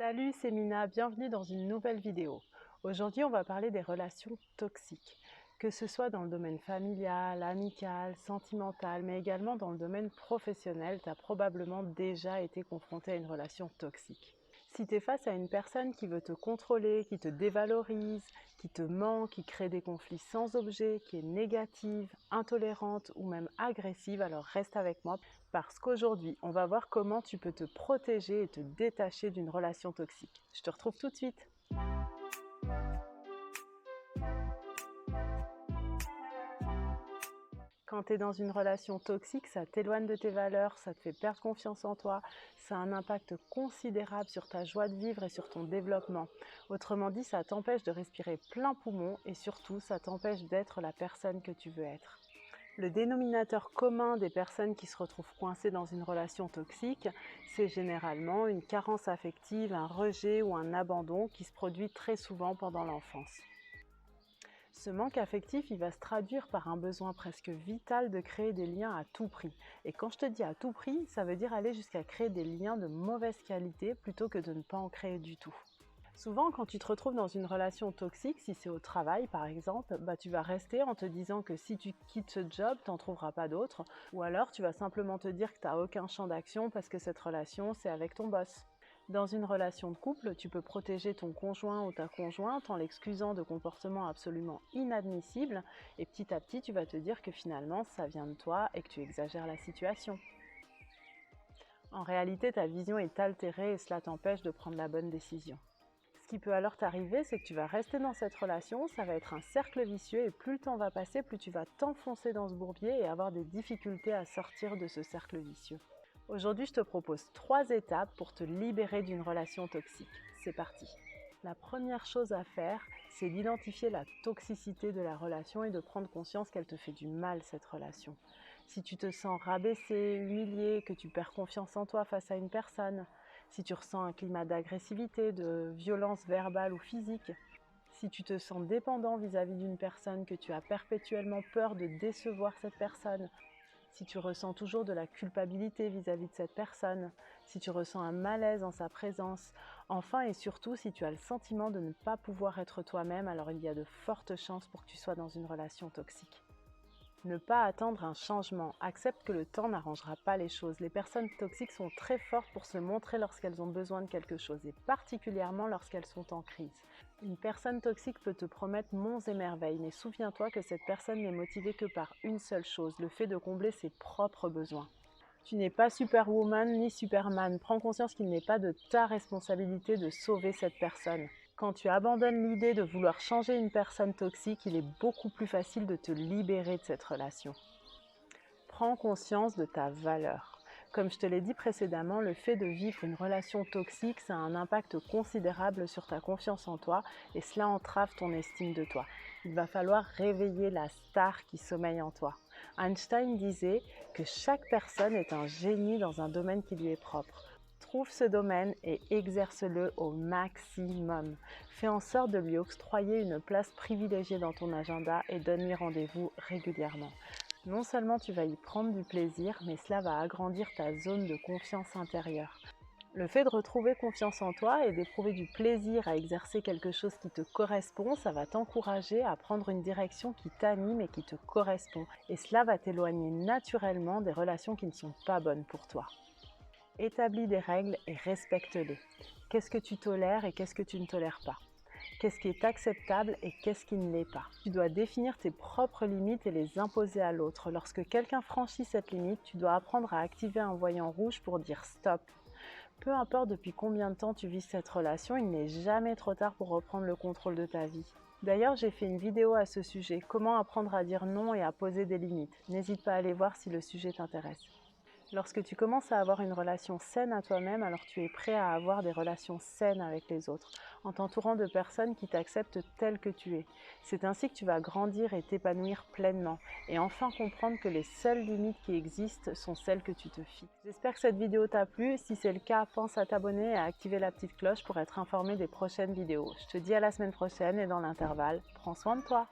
Salut, c'est Mina, bienvenue dans une nouvelle vidéo. Aujourd'hui, on va parler des relations toxiques. Que ce soit dans le domaine familial, amical, sentimental, mais également dans le domaine professionnel, tu as probablement déjà été confronté à une relation toxique. Si tu es face à une personne qui veut te contrôler, qui te dévalorise, qui te ment, qui crée des conflits sans objet, qui est négative, intolérante ou même agressive, alors reste avec moi parce qu'aujourd'hui, on va voir comment tu peux te protéger et te détacher d'une relation toxique. Je te retrouve tout de suite. Quand tu es dans une relation toxique, ça t'éloigne de tes valeurs, ça te fait perdre confiance en toi, ça a un impact considérable sur ta joie de vivre et sur ton développement. Autrement dit, ça t'empêche de respirer plein poumon et surtout, ça t'empêche d'être la personne que tu veux être. Le dénominateur commun des personnes qui se retrouvent coincées dans une relation toxique, c'est généralement une carence affective, un rejet ou un abandon qui se produit très souvent pendant l'enfance. Ce manque affectif, il va se traduire par un besoin presque vital de créer des liens à tout prix. Et quand je te dis à tout prix, ça veut dire aller jusqu'à créer des liens de mauvaise qualité plutôt que de ne pas en créer du tout. Souvent, quand tu te retrouves dans une relation toxique, si c'est au travail par exemple, tu vas rester en te disant que si tu quittes ce job, tu n'en trouveras pas d'autre. Ou alors, tu vas simplement te dire que tu n'as aucun champ d'action parce que cette relation, c'est avec ton boss. Dans une relation de couple, tu peux protéger ton conjoint ou ta conjointe en l'excusant de comportements absolument inadmissibles et petit à petit, tu vas te dire que finalement, ça vient de toi et que tu exagères la situation. En réalité, ta vision est altérée et cela t'empêche de prendre la bonne décision. Ce qui peut alors t'arriver, c'est que tu vas rester dans cette relation, ça va être un cercle vicieux et plus le temps va passer, plus tu vas t'enfoncer dans ce bourbier et avoir des difficultés à sortir de ce cercle vicieux. Aujourd'hui, je te propose 3 étapes pour te libérer d'une relation toxique. C'est parti! La première chose à faire, c'est d'identifier la toxicité de la relation et de prendre conscience qu'elle te fait du mal, cette relation. Si tu te sens rabaissé, humilié, que tu perds confiance en toi face à une personne, si tu ressens un climat d'agressivité, de violence verbale ou physique, si tu te sens dépendant vis-à-vis d'une personne, que tu as perpétuellement peur de décevoir cette personne, si tu ressens toujours de la culpabilité vis-à-vis de cette personne, si tu ressens un malaise en sa présence, enfin et surtout si tu as le sentiment de ne pas pouvoir être toi-même, alors il y a de fortes chances pour que tu sois dans une relation toxique. Ne pas attendre un changement. Accepte que le temps n'arrangera pas les choses. Les personnes toxiques sont très fortes pour se montrer lorsqu'elles ont besoin de quelque chose et particulièrement lorsqu'elles sont en crise. Une personne toxique peut te promettre monts et merveilles, mais souviens-toi que cette personne n'est motivée que par une seule chose, le fait de combler ses propres besoins. Tu n'es pas Superwoman ni Superman. Prends conscience qu'il n'est pas de ta responsabilité de sauver cette personne. Quand tu abandonnes l'idée de vouloir changer une personne toxique, il est beaucoup plus facile de te libérer de cette relation. Prends conscience de ta valeur. Comme je te l'ai dit précédemment, le fait de vivre une relation toxique, ça a un impact considérable sur ta confiance en toi et cela entrave ton estime de toi. Il va falloir réveiller la star qui sommeille en toi. Einstein disait que chaque personne est un génie dans un domaine qui lui est propre. Trouve ce domaine et exerce-le au maximum. Fais en sorte de lui octroyer une place privilégiée dans ton agenda et donne-lui rendez-vous régulièrement. Non seulement tu vas y prendre du plaisir, mais cela va agrandir ta zone de confiance intérieure. Le fait de retrouver confiance en toi et d'éprouver du plaisir à exercer quelque chose qui te correspond, ça va t'encourager à prendre une direction qui t'anime et qui te correspond. Et cela va t'éloigner naturellement des relations qui ne sont pas bonnes pour toi. Établis des règles et respecte-les. Qu'est-ce que tu tolères et qu'est-ce que tu ne tolères pas? Qu'est-ce qui est acceptable et qu'est-ce qui ne l'est pas? Tu dois définir tes propres limites et les imposer à l'autre. Lorsque quelqu'un franchit cette limite, tu dois apprendre à activer un voyant rouge pour dire stop. Peu importe depuis combien de temps tu vis cette relation, il n'est jamais trop tard pour reprendre le contrôle de ta vie. D'ailleurs, j'ai fait une vidéo à ce sujet, comment apprendre à dire non et à poser des limites. N'hésite pas à aller voir si le sujet t'intéresse. Lorsque tu commences à avoir une relation saine à toi-même, alors tu es prêt à avoir des relations saines avec les autres, en t'entourant de personnes qui t'acceptent tel que tu es. C'est ainsi que tu vas grandir et t'épanouir pleinement, et enfin comprendre que les seules limites qui existent sont celles que tu te fixes. J'espère que cette vidéo t'a plu. Si c'est le cas, pense à t'abonner et à activer la petite cloche pour être informé des prochaines vidéos. Je te dis à la semaine prochaine et dans l'intervalle, prends soin de toi.